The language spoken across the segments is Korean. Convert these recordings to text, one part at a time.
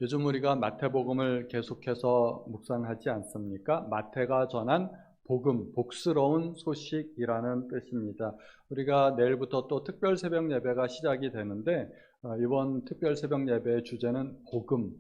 요즘 우리가 마태복음을 계속해서 묵상하지 않습니까? 마태가 전한 복음, 복스러운 소식이라는 뜻입니다. 우리가 내일부터 또 특별 새벽 예배가 시작이 되는데 이번 특별 새벽 예배의 주제는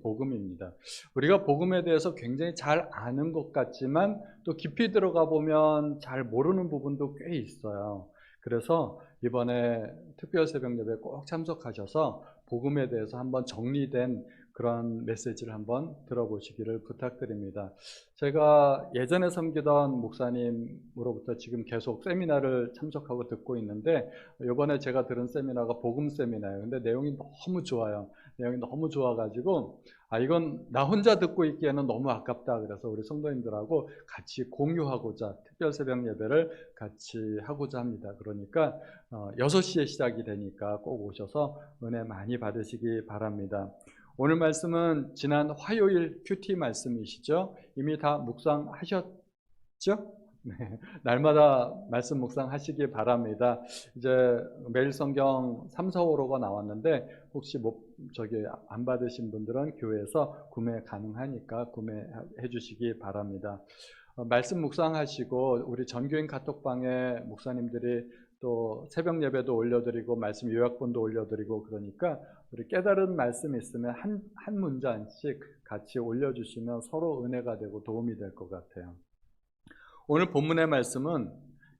복음입니다. 우리가 복음에 대해서 굉장히 잘 아는 것 같지만 또 깊이 들어가 보면 잘 모르는 부분도 꽤 있어요. 그래서 이번에 특별 새벽 예배 꼭 참석하셔서 복음에 대해서 한번 정리된 그런 메시지를 한번 들어보시기를 부탁드립니다. 제가 예전에 섬기던 목사님으로부터 지금 계속 세미나를 참석하고 듣고 있는데 이번에 제가 들은 세미나가 복음 세미나예요. 근데 내용이 너무 좋아요. 내용이 너무 좋아가지고 이건 나 혼자 듣고 있기에는 너무 아깝다. 그래서 우리 성도님들하고 같이 공유하고자 특별 새벽 예배를 같이 하고자 합니다. 그러니까 6시에 시작이 되니까 꼭 오셔서 은혜 많이 받으시기 바랍니다. 오늘 말씀은 지난 화요일 큐티 말씀이시죠? 이미 다 묵상하셨죠? 네, 날마다 말씀 묵상하시기 바랍니다. 이제 매일 성경 3, 4, 5로가 나왔는데 혹시 안 받으신 분들은 교회에서 구매 가능하니까 구매해 주시기 바랍니다. 말씀 묵상하시고 우리 전교인 카톡방에 목사님들이 또 새벽 예배도 올려드리고 말씀 요약본도 올려드리고 그러니까 우리 깨달은 말씀 있으면 한 문장씩 같이 올려주시면 서로 은혜가 되고 도움이 될 것 같아요. 오늘 본문의 말씀은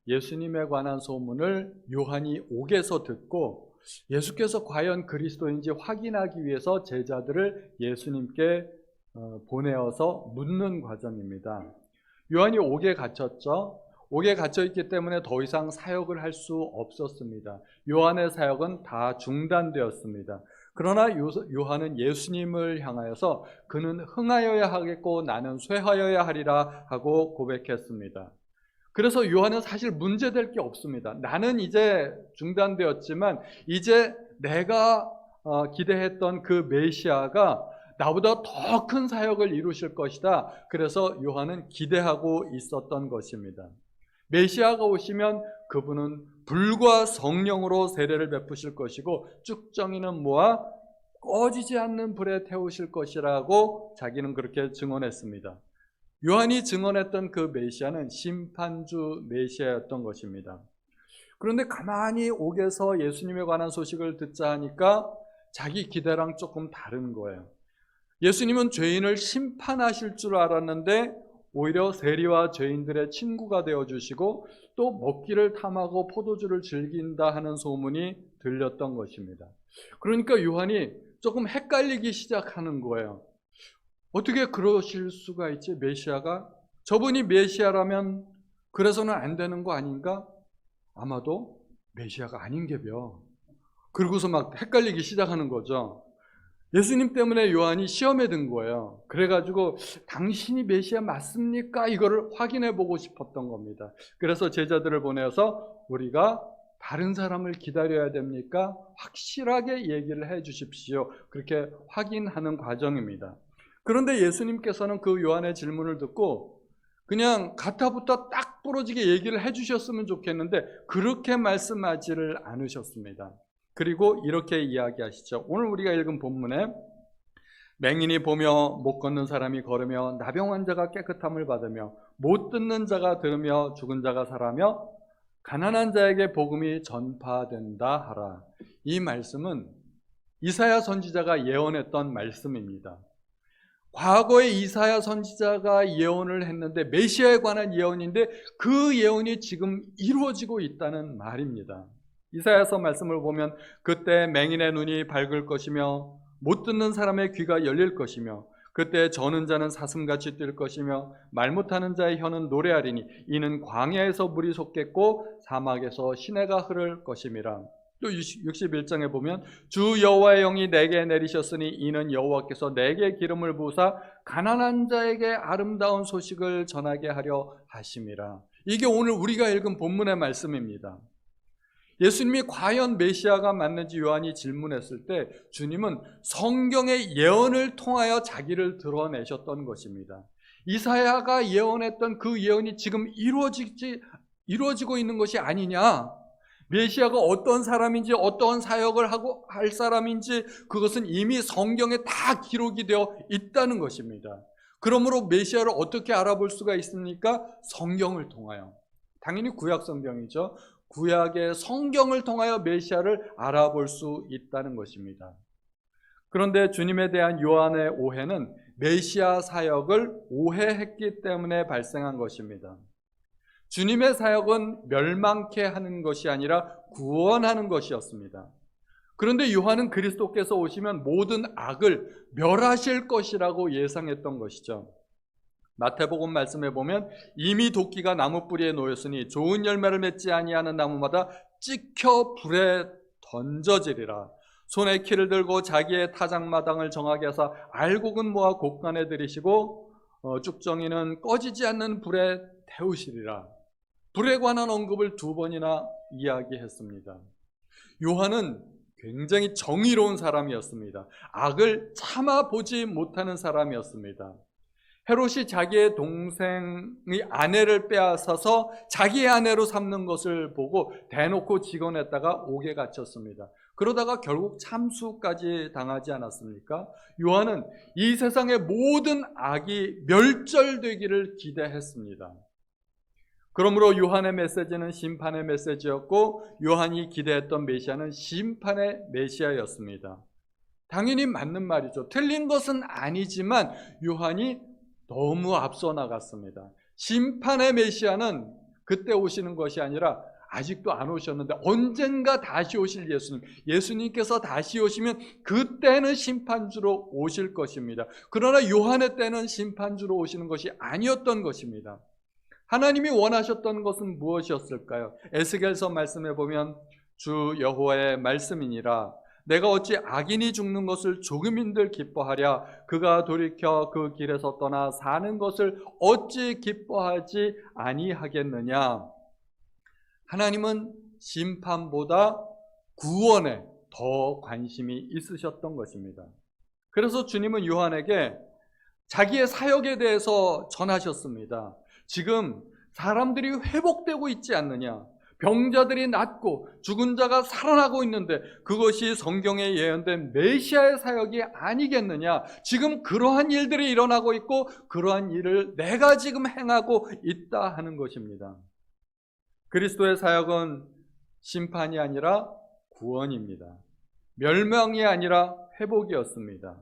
예수님에 관한 소문을 요한이 옥에서 듣고 예수께서 과연 그리스도인지 확인하기 위해서 제자들을 예수님께 보내어서 묻는 과정입니다. 요한이 옥에 갇혔죠. 옥에 갇혀있기 때문에 더 이상 사역을 할 수 없었습니다. 요한의 사역은 다 중단되었습니다. 그러나 요한은 예수님을 향하여서 그는 흥하여야 하겠고 나는 쇠하여야 하리라 하고 고백했습니다. 그래서 요한은 사실 문제될 게 없습니다. 나는 이제 중단되었지만 이제 내가 기대했던 그 메시아가 나보다 더 큰 사역을 이루실 것이다. 그래서 요한은 기대하고 있었던 것입니다. 메시아가 오시면 그분은 불과 성령으로 세례를 베푸실 것이고 쭉정이는 모아 꺼지지 않는 불에 태우실 것이라고 자기는 그렇게 증언했습니다. 요한이 증언했던 그 메시아는 심판주 메시아였던 것입니다. 그런데 가만히 옥에서 예수님에 관한 소식을 듣자 하니까 자기 기대랑 조금 다른 거예요. 예수님은 죄인을 심판하실 줄 알았는데 오히려 세리와 죄인들의 친구가 되어주시고 또 먹기를 탐하고 포도주를 즐긴다 하는 소문이 들렸던 것입니다. 그러니까 요한이 조금 헷갈리기 시작하는 거예요. 어떻게 그러실 수가 있지? 메시아가? 저분이 메시아라면 그래서는 안 되는 거 아닌가? 아마도 메시아가 아닌 게벼. 그러고서 막 헷갈리기 시작하는 거죠. 예수님 때문에 요한이 시험에 든 거예요. 그래가지고 당신이 메시아 맞습니까? 이거를 확인해 보고 싶었던 겁니다. 그래서 제자들을 보내서 우리가 다른 사람을 기다려야 됩니까? 확실하게 얘기를 해 주십시오. 그렇게 확인하는 과정입니다. 그런데 예수님께서는 그 요한의 질문을 듣고 그냥 가타부타 딱 부러지게 얘기를 해 주셨으면 좋겠는데 그렇게 말씀하지를 않으셨습니다. 그리고 이렇게 이야기하시죠. 오늘 우리가 읽은 본문에 맹인이 보며 못 걷는 사람이 걸으며 나병 환자가 깨끗함을 받으며 못 듣는 자가 들으며 죽은 자가 살아며 가난한 자에게 복음이 전파된다 하라. 이 말씀은 이사야 선지자가 예언했던 말씀입니다. 과거에 이사야 선지자가 예언을 했는데 메시아에 관한 예언인데 그 예언이 지금 이루어지고 있다는 말입니다. 이사야서 말씀을 보면 그때 맹인의 눈이 밝을 것이며 못 듣는 사람의 귀가 열릴 것이며 그때 저는 자는 사슴같이 뛸 것이며 말 못하는 자의 혀는 노래하리니 이는 광야에서 물이 솟겠고 사막에서 시내가 흐를 것임이라. 또 61장에 보면 주 여호와의 영이 내게 내리셨으니 이는 여호와께서 내게 기름을 부으사 가난한 자에게 아름다운 소식을 전하게 하려 하심이라. 이게 오늘 우리가 읽은 본문의 말씀입니다. 예수님이 과연 메시아가 맞는지 요한이 질문했을 때 주님은 성경의 예언을 통하여 자기를 드러내셨던 것입니다. 이사야가 예언했던 그 예언이 지금 이루어지고 있는 것이 아니냐? 메시아가 어떤 사람인지, 어떤 사역을 하고 할 사람인지 그것은 이미 성경에 다 기록이 되어 있다는 것입니다. 그러므로 메시아를 어떻게 알아볼 수가 있습니까? 성경을 통하여. 당연히 구약 성경이죠. 구약의 성경을 통하여 메시아를 알아볼 수 있다는 것입니다. 그런데 주님에 대한 요한의 오해는 메시아 사역을 오해했기 때문에 발생한 것입니다. 주님의 사역은 멸망케 하는 것이 아니라 구원하는 것이었습니다. 그런데 요한은 그리스도께서 오시면 모든 악을 멸하실 것이라고 예상했던 것이죠. 마태복음 말씀에 보면 이미 도끼가 나무 뿌리에 놓였으니 좋은 열매를 맺지 아니하는 나무마다 찍혀 불에 던져지리라. 손에 키를 들고 자기의 타작마당을 정하게 하사 알곡은 모아 곡간에 들이시고 쭉정이는 꺼지지 않는 불에 태우시리라. 불에 관한 언급을 2번이나 이야기했습니다. 요한은 굉장히 정의로운 사람이었습니다. 악을 참아보지 못하는 사람이었습니다. 헤롯이 자기의 동생의 아내를 빼앗아서 자기의 아내로 삼는 것을 보고 대놓고 직언했다가 옥에 갇혔습니다. 그러다가 결국 참수까지 당하지 않았습니까? 요한은 이 세상의 모든 악이 멸절되기를 기대했습니다. 그러므로 요한의 메시지는 심판의 메시지였고 요한이 기대했던 메시아는 심판의 메시아였습니다. 당연히 맞는 말이죠. 틀린 것은 아니지만 요한이 너무 앞서 나갔습니다. 심판의 메시아는 그때 오시는 것이 아니라 아직도 안 오셨는데 언젠가 다시 오실 예수님께서 다시 오시면 그때는 심판주로 오실 것입니다. 그러나 요한의 때는 심판주로 오시는 것이 아니었던 것입니다. 하나님이 원하셨던 것은 무엇이었을까요? 에스겔서 말씀해 보면 주 여호와의 말씀이니라 내가 어찌 악인이 죽는 것을 조금인들 기뻐하랴 그가 돌이켜 그 길에서 떠나 사는 것을 어찌 기뻐하지 아니하겠느냐. 하나님은 심판보다 구원에 더 관심이 있으셨던 것입니다. 그래서 주님은 요한에게 자기의 사역에 대해서 전하셨습니다. 지금 사람들이 회복되고 있지 않느냐, 병자들이 낫고 죽은 자가 살아나고 있는데 그것이 성경에 예언된 메시아의 사역이 아니겠느냐. 지금 그러한 일들이 일어나고 있고 그러한 일을 내가 지금 행하고 있다 하는 것입니다. 그리스도의 사역은 심판이 아니라 구원입니다. 멸망이 아니라 회복이었습니다.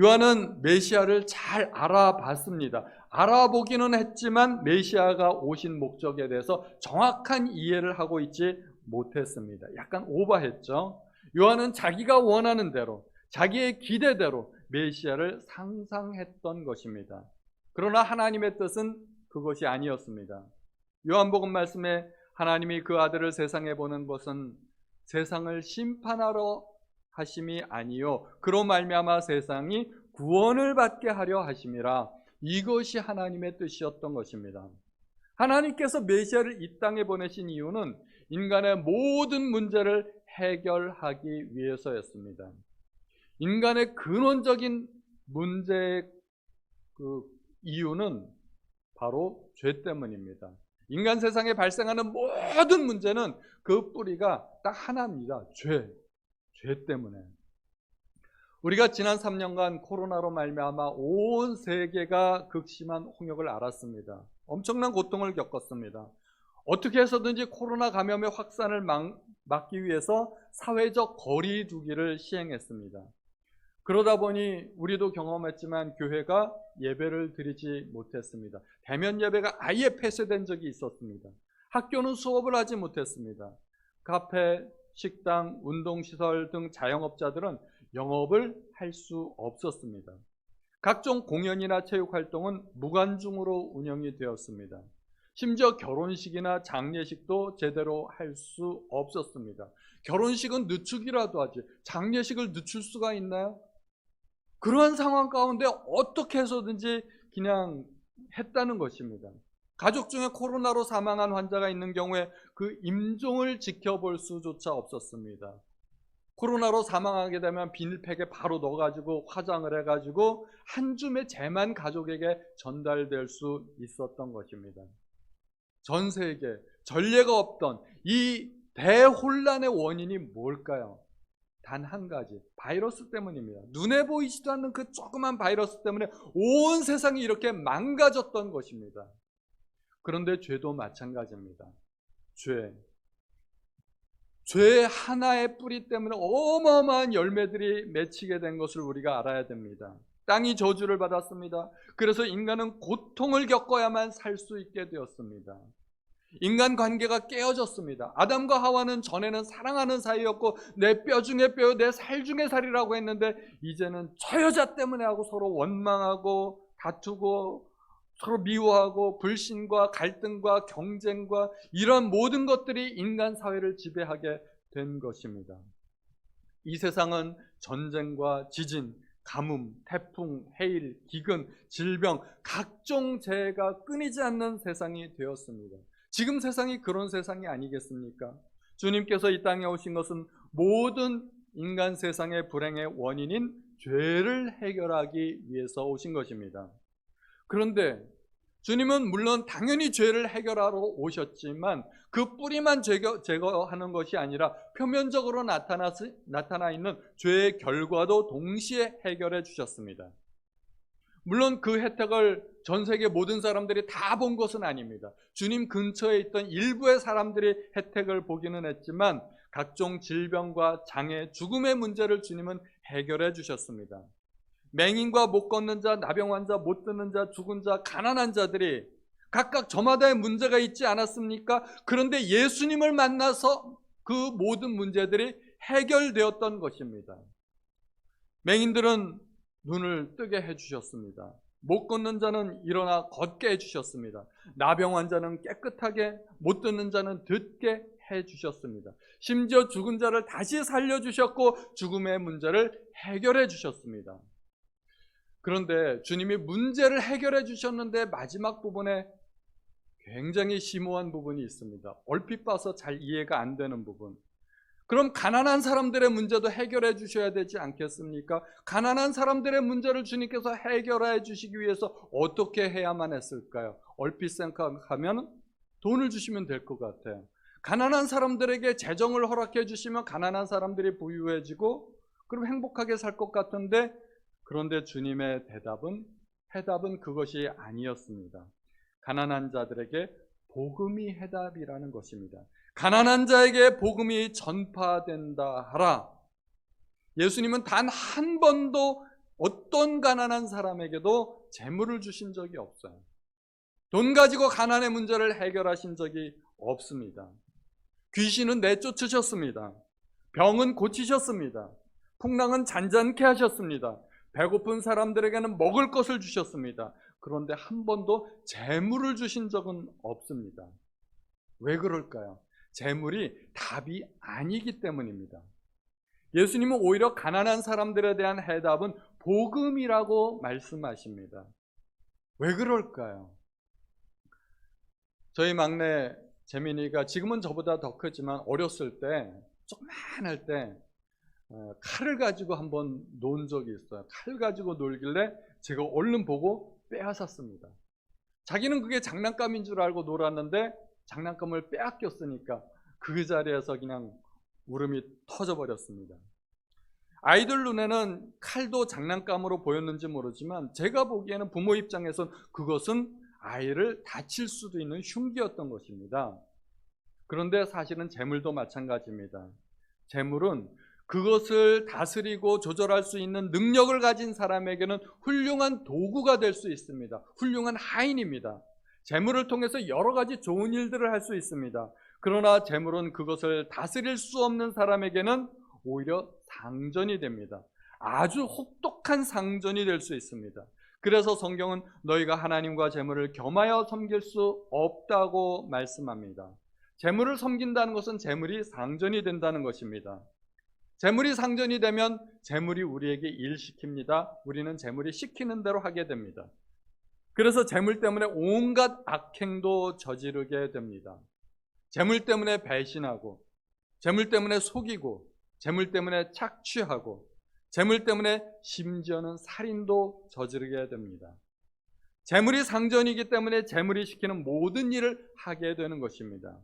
요한은 메시아를 잘 알아봤습니다. 알아보기는 했지만 메시아가 오신 목적에 대해서 정확한 이해를 하고 있지 못했습니다. 약간 오버했죠. 요한은 자기가 원하는 대로, 자기의 기대대로 메시아를 상상했던 것입니다. 그러나 하나님의 뜻은 그것이 아니었습니다. 요한복음 말씀에 하나님이 그 아들을 세상에 보낸 것은 세상을 심판하러 하심이 아니요 그로 말미암아 세상이 구원을 받게 하려 하심이라. 이것이 하나님의 뜻이었던 것입니다. 하나님께서 메시아를 이 땅에 보내신 이유는 인간의 모든 문제를 해결하기 위해서였습니다. 인간의 근원적인 문제의 그 이유는 바로 죄 때문입니다. 인간 세상에 발생하는 모든 문제는 그 뿌리가 딱 하나입니다. 죄 때문에. 우리가 지난 3년간 코로나로 말미암아 온 세계가 극심한 홍역을 앓았습니다. 엄청난 고통을 겪었습니다. 어떻게 해서든지 코로나 감염의 확산을 막기 위해서 사회적 거리 두기를 시행했습니다. 그러다 보니 우리도 경험했지만 교회가 예배를 드리지 못했습니다. 대면 예배가 아예 폐쇄된 적이 있었습니다. 학교는 수업을 하지 못했습니다. 카페, 식당, 운동시설 등 자영업자들은 영업을 할 수 없었습니다. 각종 공연이나 체육활동은 무관중으로 운영이 되었습니다. 심지어 결혼식이나 장례식도 제대로 할 수 없었습니다. 결혼식은 늦추기라도 하지 장례식을 늦출 수가 있나요? 그러한 상황 가운데 어떻게 해서든지 그냥 했다는 것입니다. 가족 중에 코로나로 사망한 환자가 있는 경우에 그 임종을 지켜볼 수조차 없었습니다. 코로나로 사망하게 되면 비닐팩에 바로 넣어가지고 화장을 해가지고 한 줌의 재만 가족에게 전달될 수 있었던 것입니다. 전 세계 전례가 없던 이 대혼란의 원인이 뭘까요? 단 한 가지, 바이러스 때문입니다. 눈에 보이지도 않는 그 조그만 바이러스 때문에 온 세상이 이렇게 망가졌던 것입니다. 그런데 죄도 마찬가지입니다. 죄 하나의 뿌리 때문에 어마어마한 열매들이 맺히게 된 것을 우리가 알아야 됩니다. 땅이 저주를 받았습니다. 그래서 인간은 고통을 겪어야만 살 수 있게 되었습니다. 인간관계가 깨어졌습니다. 아담과 하와는 전에는 사랑하는 사이였고 내 뼈 중에 뼈, 내 살 중에 살이라고 했는데 이제는 저 여자 때문에 하고 서로 원망하고 다투고 서로 미워하고 불신과 갈등과 경쟁과 이런 모든 것들이 인간 사회를 지배하게 된 것입니다. 이 세상은 전쟁과 지진, 가뭄, 태풍, 해일, 기근, 질병, 각종 재해가 끊이지 않는 세상이 되었습니다. 지금 세상이 그런 세상이 아니겠습니까? 주님께서 이 땅에 오신 것은 모든 인간 세상의 불행의 원인인 죄를 해결하기 위해서 오신 것입니다. 그런데 주님은 물론 당연히 죄를 해결하러 오셨지만 그 뿌리만 제거하는 것이 아니라 표면적으로 나타나 있는 죄의 결과도 동시에 해결해 주셨습니다. 물론 그 혜택을 전 세계 모든 사람들이 다 본 것은 아닙니다. 주님 근처에 있던 일부의 사람들이 혜택을 보기는 했지만 각종 질병과 장애, 죽음의 문제를 주님은 해결해 주셨습니다. 맹인과 못 걷는 자, 나병 환자, 못 듣는 자, 죽은 자, 가난한 자들이 각각 저마다의 문제가 있지 않았습니까? 그런데 예수님을 만나서 그 모든 문제들이 해결되었던 것입니다. 맹인들은 눈을 뜨게 해주셨습니다. 못 걷는 자는 일어나 걷게 해주셨습니다. 나병 환자는 깨끗하게, 못 듣는 자는 듣게 해주셨습니다. 심지어 죽은 자를 다시 살려주셨고 죽음의 문제를 해결해 주셨습니다. 그런데 주님이 문제를 해결해 주셨는데 마지막 부분에 굉장히 심오한 부분이 있습니다. 얼핏 봐서 잘 이해가 안 되는 부분. 그럼 가난한 사람들의 문제도 해결해 주셔야 되지 않겠습니까? 가난한 사람들의 문제를 주님께서 해결해 주시기 위해서 어떻게 해야만 했을까요? 얼핏 생각하면 돈을 주시면 될 것 같아요. 가난한 사람들에게 재정을 허락해 주시면 가난한 사람들이 부유해지고 그럼 행복하게 살 것 같은데, 그런데 주님의 해답은 그것이 아니었습니다. 가난한 자들에게 복음이 해답이라는 것입니다. 가난한 자에게 복음이 전파된다 하라. 예수님은 단 한 번도 어떤 가난한 사람에게도 재물을 주신 적이 없어요. 돈 가지고 가난의 문제를 해결하신 적이 없습니다. 귀신은 내쫓으셨습니다. 병은 고치셨습니다. 풍랑은 잔잔케 하셨습니다. 배고픈 사람들에게는 먹을 것을 주셨습니다. 그런데 한 번도 재물을 주신 적은 없습니다. 왜 그럴까요? 재물이 답이 아니기 때문입니다. 예수님은 오히려 가난한 사람들에 대한 해답은 복음이라고 말씀하십니다. 왜 그럴까요? 저희 막내 재민이가 지금은 저보다 더 크지만 어렸을 때, 조그만할 때 칼을 가지고 한번 논 적이 있어요. 칼 가지고 놀길래 제가 얼른 보고 빼앗았습니다. 자기는 그게 장난감인 줄 알고 놀았는데 장난감을 빼앗겼으니까 그 자리에서 그냥 울음이 터져버렸습니다. 아이들 눈에는 칼도 장난감으로 보였는지 모르지만 제가 보기에는 부모 입장에선 그것은 아이를 다칠 수도 있는 흉기였던 것입니다. 그런데 사실은 재물도 마찬가지입니다. 재물은 그것을 다스리고 조절할 수 있는 능력을 가진 사람에게는 훌륭한 도구가 될 수 있습니다. 훌륭한 하인입니다. 재물을 통해서 여러 가지 좋은 일들을 할 수 있습니다. 그러나 재물은 그것을 다스릴 수 없는 사람에게는 오히려 상전이 됩니다. 아주 혹독한 상전이 될 수 있습니다. 그래서 성경은 너희가 하나님과 재물을 겸하여 섬길 수 없다고 말씀합니다. 재물을 섬긴다는 것은 재물이 상전이 된다는 것입니다. 재물이 상전이 되면 재물이 우리에게 일시킵니다. 우리는 재물이 시키는 대로 하게 됩니다. 그래서 재물 때문에 온갖 악행도 저지르게 됩니다. 재물 때문에 배신하고, 재물 때문에 속이고, 재물 때문에 착취하고, 재물 때문에 심지어는 살인도 저지르게 됩니다. 재물이 상전이기 때문에 재물이 시키는 모든 일을 하게 되는 것입니다.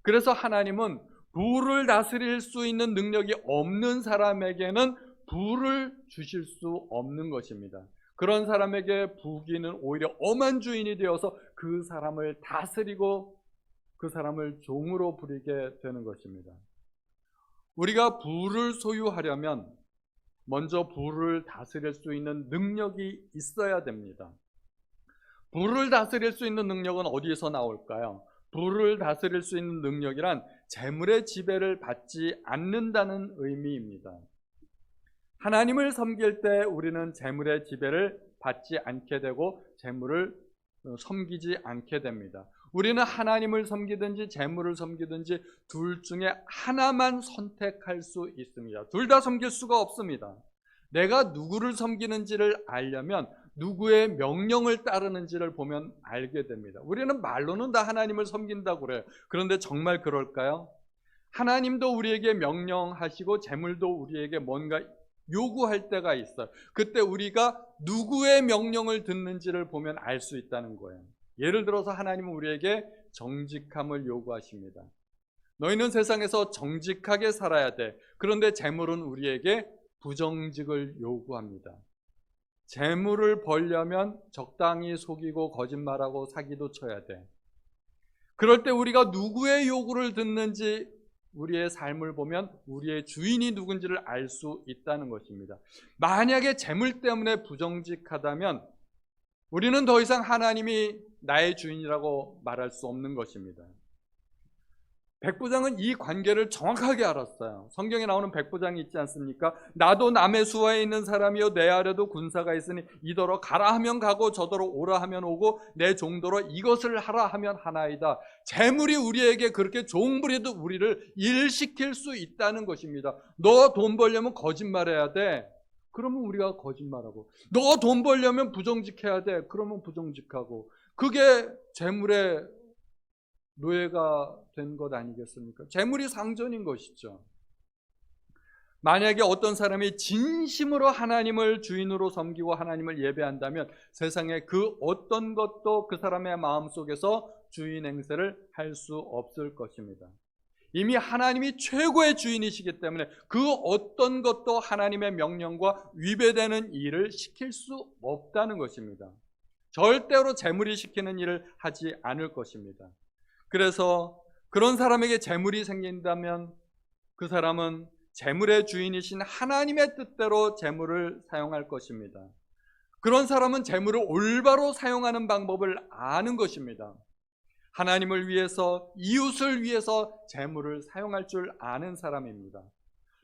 그래서 하나님은 부를 다스릴 수 있는 능력이 없는 사람에게는 부를 주실 수 없는 것입니다. 그런 사람에게 부귀는 오히려 엄한 주인이 되어서 그 사람을 다스리고 그 사람을 종으로 부리게 되는 것입니다. 우리가 부를 소유하려면 먼저 부를 다스릴 수 있는 능력이 있어야 됩니다. 부를 다스릴 수 있는 능력은 어디에서 나올까요? 부를 다스릴 수 있는 능력이란 재물의 지배를 받지 않는다는 의미입니다. 하나님을 섬길 때 우리는 재물의 지배를 받지 않게 되고 재물을 섬기지 않게 됩니다. 우리는 하나님을 섬기든지 재물을 섬기든지 둘 중에 하나만 선택할 수 있습니다. 둘 다 섬길 수가 없습니다. 내가 누구를 섬기는지를 알려면 누구의 명령을 따르는지를 보면 알게 됩니다. 우리는 말로는 다 하나님을 섬긴다고 그래요. 그런데 정말 그럴까요? 하나님도 우리에게 명령하시고 재물도 우리에게 뭔가 요구할 때가 있어요. 그때 우리가 누구의 명령을 듣는지를 보면 알 수 있다는 거예요. 예를 들어서 하나님은 우리에게 정직함을 요구하십니다. 너희는 세상에서 정직하게 살아야 돼. 그런데 재물은 우리에게 부정직을 요구합니다. 재물을 벌려면 적당히 속이고 거짓말하고 사기도 쳐야 돼. 그럴 때 우리가 누구의 요구를 듣는지 우리의 삶을 보면 우리의 주인이 누군지를 알 수 있다는 것입니다. 만약에 재물 때문에 부정직하다면 우리는 더 이상 하나님이 나의 주인이라고 말할 수 없는 것입니다. 백부장은 이 관계를 정확하게 알았어요. 성경에 나오는 백부장이 있지 않습니까? 나도 남의 수하에 있는 사람이요 내 아래도 군사가 있으니 이더러 가라 하면 가고 저더러 오라 하면 오고 내 종더러 이것을 하라 하면 하나이다. 재물이 우리에게 그렇게 종부리도 우리를 일시킬 수 있다는 것입니다. 너 돈 벌려면 거짓말해야 돼. 그러면 우리가 거짓말하고, 너 돈 벌려면 부정직해야 돼. 그러면 부정직하고, 그게 재물의 노예가 된 것 아니겠습니까? 재물이 상전인 것이죠. 만약에 어떤 사람이 진심으로 하나님을 주인으로 섬기고 하나님을 예배한다면 세상에 그 어떤 것도 그 사람의 마음속에서 주인 행세를 할 수 없을 것입니다. 이미 하나님이 최고의 주인이시기 때문에 그 어떤 것도 하나님의 명령과 위배되는 일을 시킬 수 없다는 것입니다. 절대로 재물이 시키는 일을 하지 않을 것입니다. 그래서 그런 사람에게 재물이 생긴다면 그 사람은 재물의 주인이신 하나님의 뜻대로 재물을 사용할 것입니다. 그런 사람은 재물을 올바로 사용하는 방법을 아는 것입니다. 하나님을 위해서, 이웃을 위해서 재물을 사용할 줄 아는 사람입니다.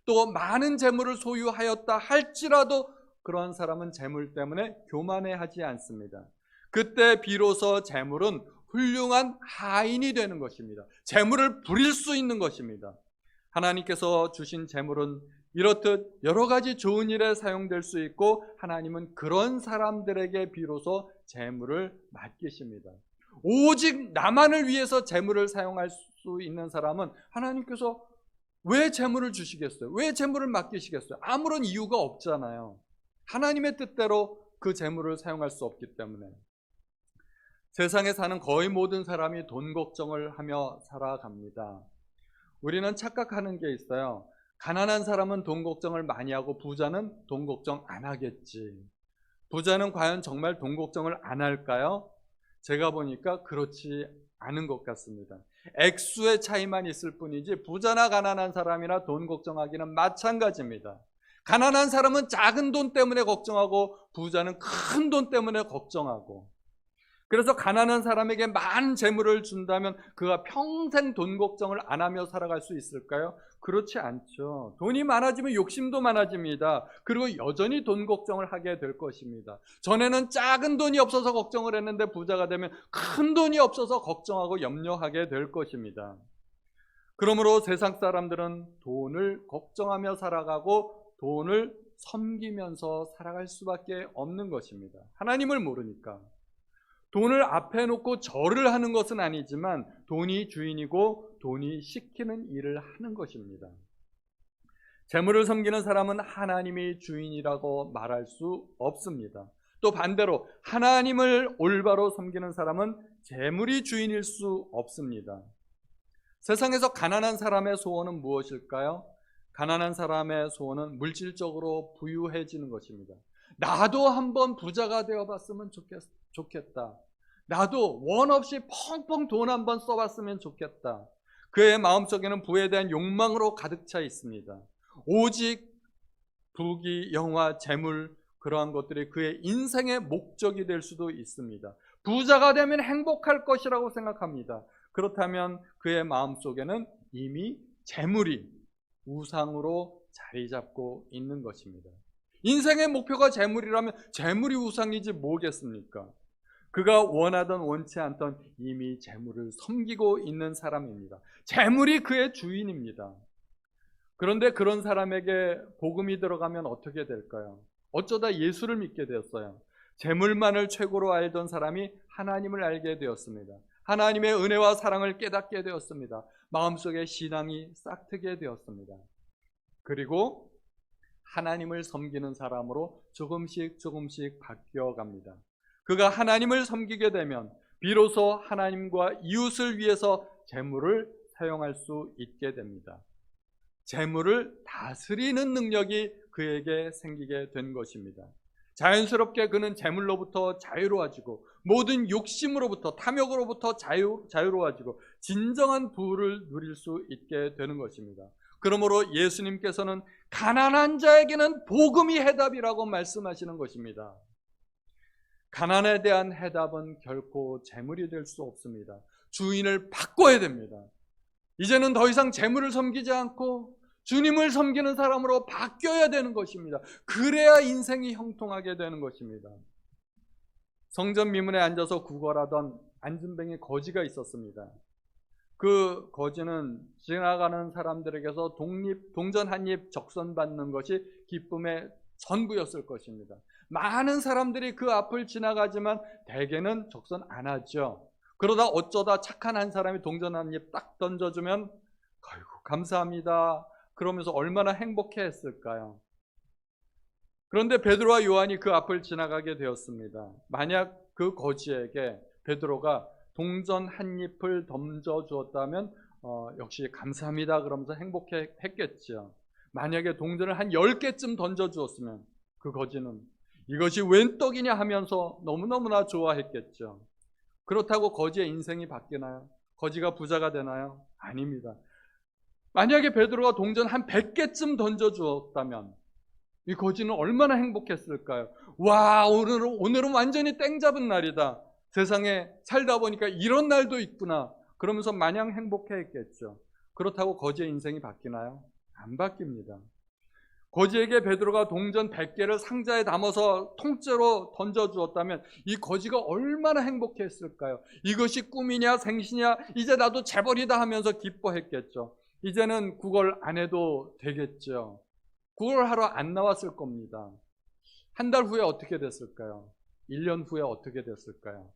또 많은 재물을 소유하였다 할지라도 그런 사람은 재물 때문에 교만해하지 않습니다. 그때 비로소 재물은 훌륭한 하인이 되는 것입니다. 재물을 부릴 수 있는 것입니다. 하나님께서 주신 재물은 이렇듯 여러 가지 좋은 일에 사용될 수 있고 하나님은 그런 사람들에게 비로소 재물을 맡기십니다. 오직 나만을 위해서 재물을 사용할 수 있는 사람은 하나님께서 왜 재물을 주시겠어요? 왜 재물을 맡기시겠어요? 아무런 이유가 없잖아요. 하나님의 뜻대로 그 재물을 사용할 수 없기 때문에. 세상에 사는 거의 모든 사람이 돈 걱정을 하며 살아갑니다. 우리는 착각하는 게 있어요. 가난한 사람은 돈 걱정을 많이 하고 부자는 돈 걱정 안 하겠지. 부자는 과연 정말 돈 걱정을 안 할까요? 제가 보니까 그렇지 않은 것 같습니다. 액수의 차이만 있을 뿐이지 부자나 가난한 사람이나 돈 걱정하기는 마찬가지입니다. 가난한 사람은 작은 돈 때문에 걱정하고 부자는 큰 돈 때문에 걱정하고, 그래서 가난한 사람에게 많은 재물을 준다면 그가 평생 돈 걱정을 안 하며 살아갈 수 있을까요? 그렇지 않죠. 돈이 많아지면 욕심도 많아집니다. 그리고 여전히 돈 걱정을 하게 될 것입니다. 전에는 작은 돈이 없어서 걱정을 했는데 부자가 되면 큰 돈이 없어서 걱정하고 염려하게 될 것입니다. 그러므로 세상 사람들은 돈을 걱정하며 살아가고 돈을 섬기면서 살아갈 수밖에 없는 것입니다. 하나님을 모르니까. 돈을 앞에 놓고 절을 하는 것은 아니지만 돈이 주인이고 돈이 시키는 일을 하는 것입니다. 재물을 섬기는 사람은 하나님이 주인이라고 말할 수 없습니다. 또 반대로 하나님을 올바로 섬기는 사람은 재물이 주인일 수 없습니다. 세상에서 가난한 사람의 소원은 무엇일까요? 가난한 사람의 소원은 물질적으로 부유해지는 것입니다. 나도 한번 부자가 되어봤으면 좋겠다. 나도 원 없이 펑펑 돈 한번 써봤으면 좋겠다. 그의 마음속에는 부에 대한 욕망으로 가득 차 있습니다. 오직 부귀, 영화, 재물, 그러한 것들이 그의 인생의 목적이 될 수도 있습니다. 부자가 되면 행복할 것이라고 생각합니다. 그렇다면 그의 마음속에는 이미 재물이 우상으로 자리 잡고 있는 것입니다. 인생의 목표가 재물이라면 재물이 우상이지 뭐겠습니까? 그가 원하던 원치 않던 이미 재물을 섬기고 있는 사람입니다. 재물이 그의 주인입니다. 그런데 그런 사람에게 복음이 들어가면 어떻게 될까요? 어쩌다 예수를 믿게 되었어요. 재물만을 최고로 알던 사람이 하나님을 알게 되었습니다. 하나님의 은혜와 사랑을 깨닫게 되었습니다. 마음속에 신앙이 싹트게 되었습니다. 그리고 하나님을 섬기는 사람으로 조금씩 바뀌어갑니다. 그가 하나님을 섬기게 되면 비로소 하나님과 이웃을 위해서 재물을 사용할 수 있게 됩니다. 재물을 다스리는 능력이 그에게 생기게 된 것입니다. 자연스럽게 그는 재물로부터 자유로워지고 모든 욕심으로부터, 탐욕으로부터 자유로워지고 진정한 부를 누릴 수 있게 되는 것입니다. 그러므로 예수님께서는 가난한 자에게는 복음이 해답이라고 말씀하시는 것입니다. 가난에 대한 해답은 결코 재물이 될 수 없습니다. 주인을 바꿔야 됩니다. 이제는 더 이상 재물을 섬기지 않고 주님을 섬기는 사람으로 바뀌어야 되는 것입니다. 그래야 인생이 형통하게 되는 것입니다. 성전 미문에 앉아서 구걸하던 안진뱅이 거지가 있었습니다. 그 거지는 지나가는 사람들에게서 동전 한 입 적선받는 것이 기쁨의 전부였을 것입니다. 많은 사람들이 그 앞을 지나가지만 대개는 적선 안 하죠. 그러다 어쩌다 착한 한 사람이 동전 한 입 딱 던져주면 아이고 감사합니다 그러면서 얼마나 행복해했을까요? 그런데 베드로와 요한이 그 앞을 지나가게 되었습니다. 만약 그 거지에게 베드로가 동전 한 입을 던져주었다면 역시 감사합니다 그러면서 행복했겠죠. 만약에 동전을 한 10개쯤 던져주었으면 그 거지는 이것이 웬 떡이냐 하면서 너무너무나 좋아했겠죠. 그렇다고 거지의 인생이 바뀌나요? 거지가 부자가 되나요? 아닙니다. 만약에 베드로가 동전 한 100개쯤 던져주었다면 이 거지는 얼마나 행복했을까요? 와, 오늘은 완전히 땡 잡은 날이다. 세상에 살다 보니까 이런 날도 있구나. 그러면서 마냥 행복해했겠죠. 그렇다고 거지의 인생이 바뀌나요? 안 바뀝니다. 거지에게 베드로가 동전 100개를 상자에 담아서 통째로 던져주었다면 이 거지가 얼마나 행복했을까요? 이것이 꿈이냐 생시냐 이제 나도 재벌이다 하면서 기뻐했겠죠. 이제는 구걸 안 해도 되겠죠. 구걸하러 안 나왔을 겁니다. 한 달 후에 어떻게 됐을까요? 1년 후에 어떻게 됐을까요?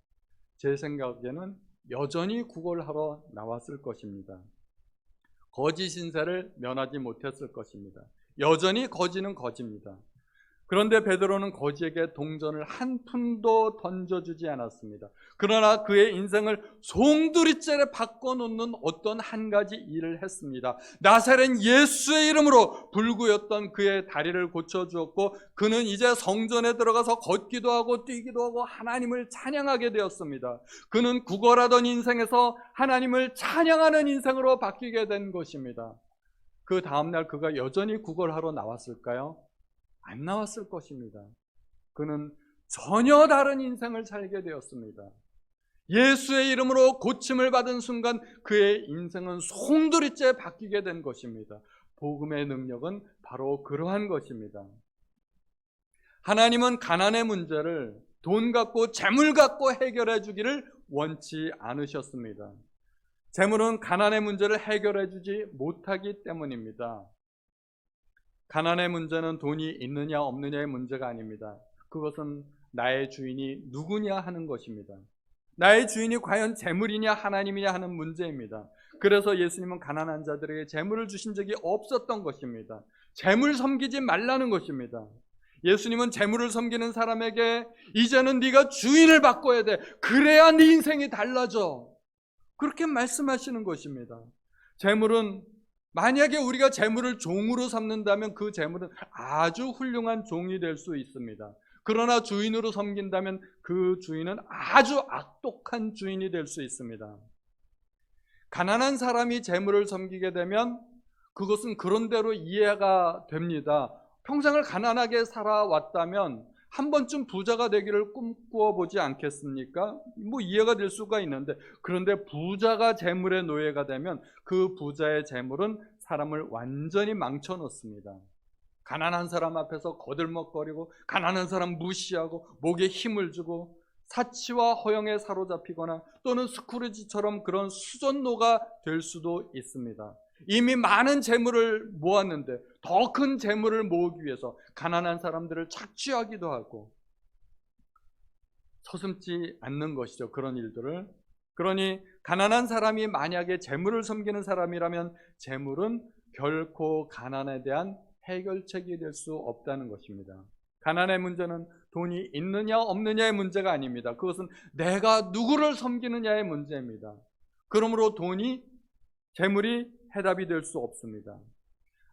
제 생각에는 여전히 구걸하러 나왔을 것입니다. 거지 신세를 면하지 못했을 것입니다. 여전히 거지는 거지입니다. 그런데 베드로는 거지에게 동전을 한 푼도 던져주지 않았습니다. 그러나 그의 인생을 송두리째로 바꿔놓는 어떤 한 가지 일을 했습니다. 나사렛 예수의 이름으로 불구였던 그의 다리를 고쳐주었고 그는 이제 성전에 들어가서 걷기도 하고 뛰기도 하고 하나님을 찬양하게 되었습니다. 그는 구걸하던 인생에서 하나님을 찬양하는 인생으로 바뀌게 된 것입니다. 그 다음날 그가 여전히 구걸하러 나왔을까요? 안 나왔을 것입니다. 그는 전혀 다른 인생을 살게 되었습니다. 예수의 이름으로 고침을 받은 순간 그의 인생은 송두리째 바뀌게 된 것입니다. 복음의 능력은 바로 그러한 것입니다. 하나님은 가난의 문제를 돈 갖고 재물 갖고 해결해 주기를 원치 않으셨습니다. 재물은 가난의 문제를 해결해 주지 못하기 때문입니다. 가난의 문제는 돈이 있느냐 없느냐의 문제가 아닙니다. 그것은 나의 주인이 누구냐 하는 것입니다. 나의 주인이 과연 재물이냐 하나님이냐 하는 문제입니다. 그래서 예수님은 가난한 자들에게 재물을 주신 적이 없었던 것입니다. 재물 섬기지 말라는 것입니다. 예수님은 재물을 섬기는 사람에게 이제는 네가 주인을 바꿔야 돼. 그래야 네 인생이 달라져. 그렇게 말씀하시는 것입니다. 재물은 만약에 우리가 재물을 종으로 삼는다면 그 재물은 아주 훌륭한 종이 될 수 있습니다. 그러나 주인으로 섬긴다면 그 주인은 아주 악독한 주인이 될 수 있습니다. 가난한 사람이 재물을 섬기게 되면 그것은 그런대로 이해가 됩니다. 평생을 가난하게 살아왔다면 한 번쯤 부자가 되기를 꿈꾸어 보지 않겠습니까? 뭐 이해가 될 수가 있는데, 그런데 부자가 재물의 노예가 되면 그 부자의 재물은 사람을 완전히 망쳐 놓습니다. 가난한 사람 앞에서 거들먹거리고, 가난한 사람 무시하고, 목에 힘을 주고, 사치와 허영에 사로잡히거나 또는 스크루지처럼 그런 수전노가 될 수도 있습니다. 이미 많은 재물을 모았는데 더 큰 재물을 모으기 위해서 가난한 사람들을 착취하기도 하고 서슴지 않는 것이죠. 그런 일들을. 그러니 가난한 사람이 만약에 재물을 섬기는 사람이라면 재물은 결코 가난에 대한 해결책이 될 수 없다는 것입니다. 가난의 문제는 돈이 있느냐 없느냐의 문제가 아닙니다. 그것은 내가 누구를 섬기느냐의 문제입니다. 그러므로 돈이, 재물이 해답이 될 수 없습니다.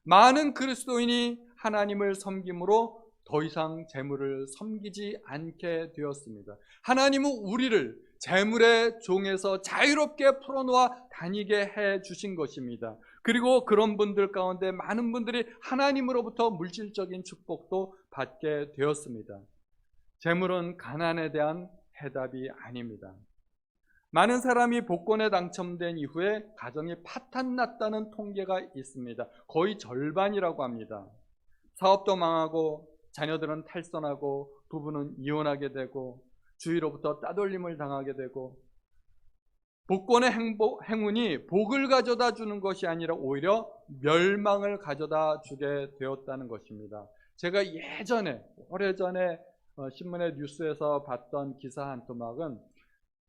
많은 그리스도인이 하나님을 섬김으로 더 이상 재물을 섬기지 않게 되었습니다. 하나님은 우리를 재물의 종에서 자유롭게 풀어놓아 다니게 해 주신 것입니다. 그리고 그런 분들 가운데 많은 분들이 하나님으로부터 물질적인 축복도 받게 되었습니다. 재물은 가난에 대한 해답이 아닙니다. 많은 사람이 복권에 당첨된 이후에 가정이 파탄났다는 통계가 있습니다. 거의 절반이라고 합니다. 사업도 망하고 자녀들은 탈선하고 부부는 이혼하게 되고 주위로부터 따돌림을 당하게 되고, 복권의 행운이 복을 가져다 주는 것이 아니라 오히려 멸망을 가져다 주게 되었다는 것입니다. 제가 예전에, 오래전에 신문의 뉴스에서 봤던 기사 한 토막은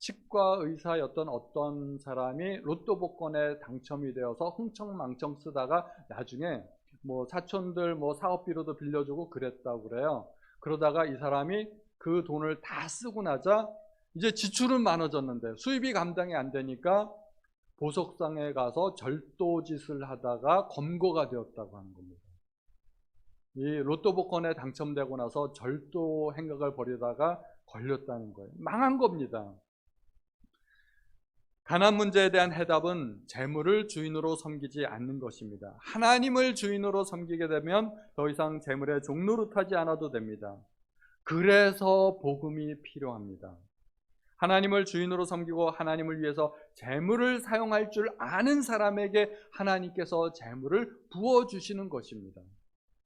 치과 의사였던 어떤 사람이 로또 복권에 당첨이 되어서 흥청망청 쓰다가 나중에 뭐 사촌들 뭐 사업비로도 빌려주고 그랬다고 그래요. 그러다가 이 사람이 그 돈을 다 쓰고 나자 이제 지출은 많아졌는데 수입이 감당이 안 되니까 보석상에 가서 절도짓을 하다가 검거가 되었다고 하는 겁니다. 이 로또 복권에 당첨되고 나서 절도 행각을 벌이다가 걸렸다는 거예요. 망한 겁니다. 가난 문제에 대한 해답은 재물을 주인으로 섬기지 않는 것입니다. 하나님을 주인으로 섬기게 되면 더 이상 재물의 종노릇하지 않아도 됩니다. 그래서 복음이 필요합니다. 하나님을 주인으로 섬기고 하나님을 위해서 재물을 사용할 줄 아는 사람에게 하나님께서 재물을 부어주시는 것입니다.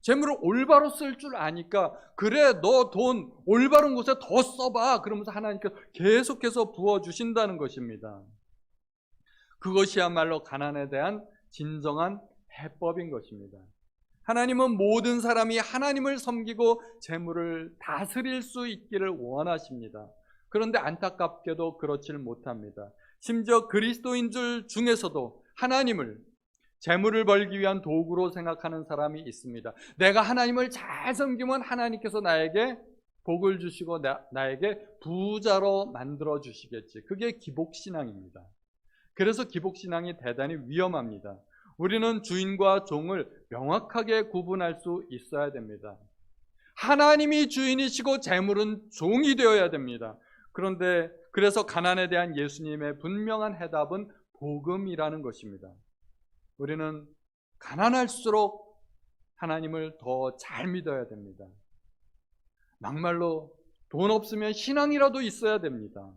재물을 올바로 쓸 줄 아니까, 그래 너 돈 올바른 곳에 더 써봐, 그러면서 하나님께서 계속해서 부어주신다는 것입니다. 그것이야말로 가난에 대한 진정한 해법인 것입니다. 하나님은 모든 사람이 하나님을 섬기고 재물을 다스릴 수 있기를 원하십니다. 그런데 안타깝게도 그렇지를 못합니다. 심지어 그리스도인들 중에서도 하나님을 재물을 벌기 위한 도구로 생각하는 사람이 있습니다. 내가 하나님을 잘 섬기면 하나님께서 나에게 복을 주시고 나에게 부자로 만들어 주시겠지. 그게 기복신앙입니다. 그래서 기복신앙이 대단히 위험합니다. 우리는 주인과 종을 명확하게 구분할 수 있어야 됩니다. 하나님이 주인이시고 재물은 종이 되어야 됩니다. 그런데 그래서 가난에 대한 예수님의 분명한 해답은 복음이라는 것입니다. 우리는 가난할수록 하나님을 더 잘 믿어야 됩니다. 막말로 돈 없으면 신앙이라도 있어야 됩니다.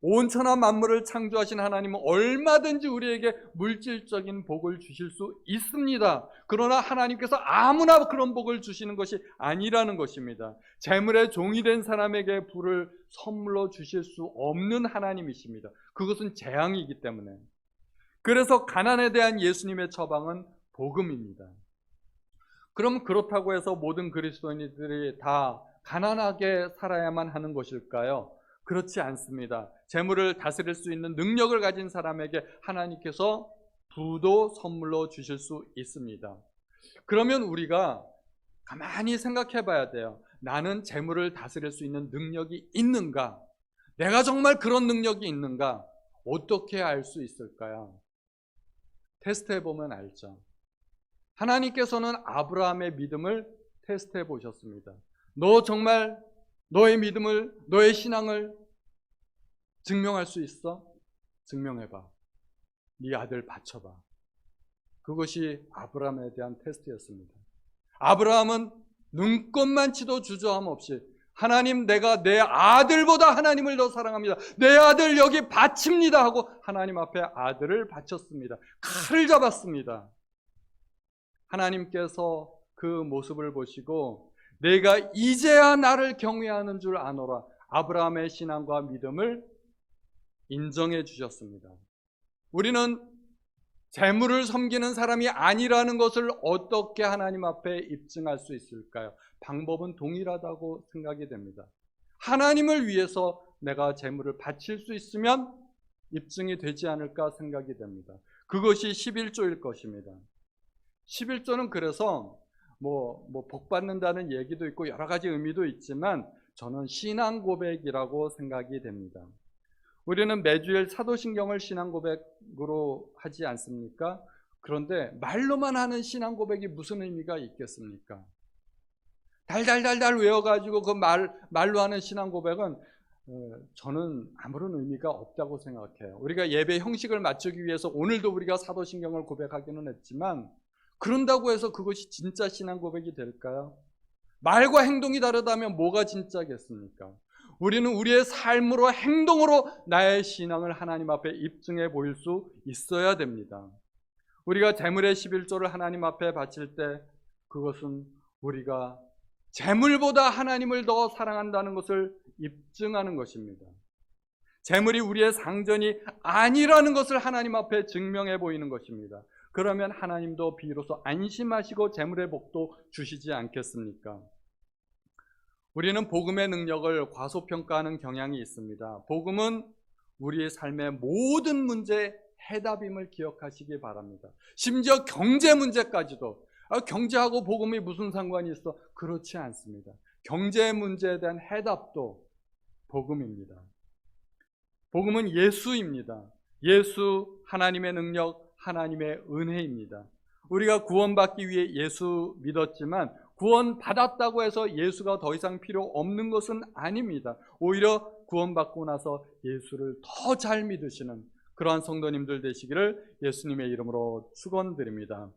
온천하 만물을 창조하신 하나님은 얼마든지 우리에게 물질적인 복을 주실 수 있습니다. 그러나 하나님께서 아무나 그런 복을 주시는 것이 아니라는 것입니다. 재물의 종이 된 사람에게 부를 선물로 주실 수 없는 하나님이십니다. 그것은 재앙이기 때문에. 그래서 가난에 대한 예수님의 처방은 복음입니다. 그럼 그렇다고 해서 모든 그리스도인들이 다 가난하게 살아야만 하는 것일까요? 그렇지 않습니다. 재물을 다스릴 수 있는 능력을 가진 사람에게 하나님께서 부도 선물로 주실 수 있습니다. 그러면 우리가 가만히 생각해 봐야 돼요. 나는 재물을 다스릴 수 있는 능력이 있는가? 내가 정말 그런 능력이 있는가? 어떻게 알 수 있을까요? 테스트해 보면 알죠. 하나님께서는 아브라함의 믿음을 테스트해 보셨습니다. 너 정말 너의 믿음을, 너의 신앙을 증명할 수 있어? 증명해봐. 네 아들 바쳐봐. 그것이 아브라함에 대한 테스트였습니다. 아브라함은 눈꼽만치도 주저함 없이 하나님, 내가 내 아들보다 하나님을 더 사랑합니다. 내 아들 여기 바칩니다 하고 하나님 앞에 아들을 바쳤습니다. 칼을 잡았습니다. 하나님께서 그 모습을 보시고 내가 이제야 나를 경외하는 줄 아노라, 아브라함의 신앙과 믿음을 인정해 주셨습니다. 우리는 재물을 섬기는 사람이 아니라는 것을 어떻게 하나님 앞에 입증할 수 있을까요? 방법은 동일하다고 생각이 됩니다. 하나님을 위해서 내가 재물을 바칠 수 있으면 입증이 되지 않을까 생각이 됩니다. 그것이 11조일 것입니다. 11조는 그래서 복 받는다는 얘기도 있고 여러 가지 의미도 있지만 저는 신앙 고백이라고 생각이 됩니다. 우리는 매주일 사도신경을 신앙 고백으로 하지 않습니까? 그런데 말로만 하는 신앙 고백이 무슨 의미가 있겠습니까? 달달달달 외워가지고 그 말로 하는 신앙 고백은 저는 아무런 의미가 없다고 생각해요. 우리가 예배 형식을 맞추기 위해서 오늘도 우리가 사도신경을 고백하기는 했지만 그런다고 해서 그것이 진짜 신앙 고백이 될까요? 말과 행동이 다르다면 뭐가 진짜겠습니까? 우리는 우리의 삶으로 행동으로 나의 신앙을 하나님 앞에 입증해 보일 수 있어야 됩니다. 우리가 재물의 11조를 하나님 앞에 바칠 때 그것은 우리가 재물보다 하나님을 더 사랑한다는 것을 입증하는 것입니다. 재물이 우리의 상전이 아니라는 것을 하나님 앞에 증명해 보이는 것입니다. 그러면 하나님도 비로소 안심하시고 재물의 복도 주시지 않겠습니까? 우리는 복음의 능력을 과소평가하는 경향이 있습니다. 복음은 우리의 삶의 모든 문제의 해답임을 기억하시기 바랍니다. 심지어 경제 문제까지도 경제하고 복음이 무슨 상관이 있어? 그렇지 않습니다. 경제 문제에 대한 해답도 복음입니다. 복음은 예수입니다. 예수, 하나님의 능력, 하나님의 은혜입니다. 우리가 구원받기 위해 예수 믿었지만 구원 받았다고 해서 예수가 더 이상 필요 없는 것은 아닙니다. 오히려 구원받고 나서 예수를 더 잘 믿으시는 그러한 성도님들 되시기를 예수님의 이름으로 축원드립니다.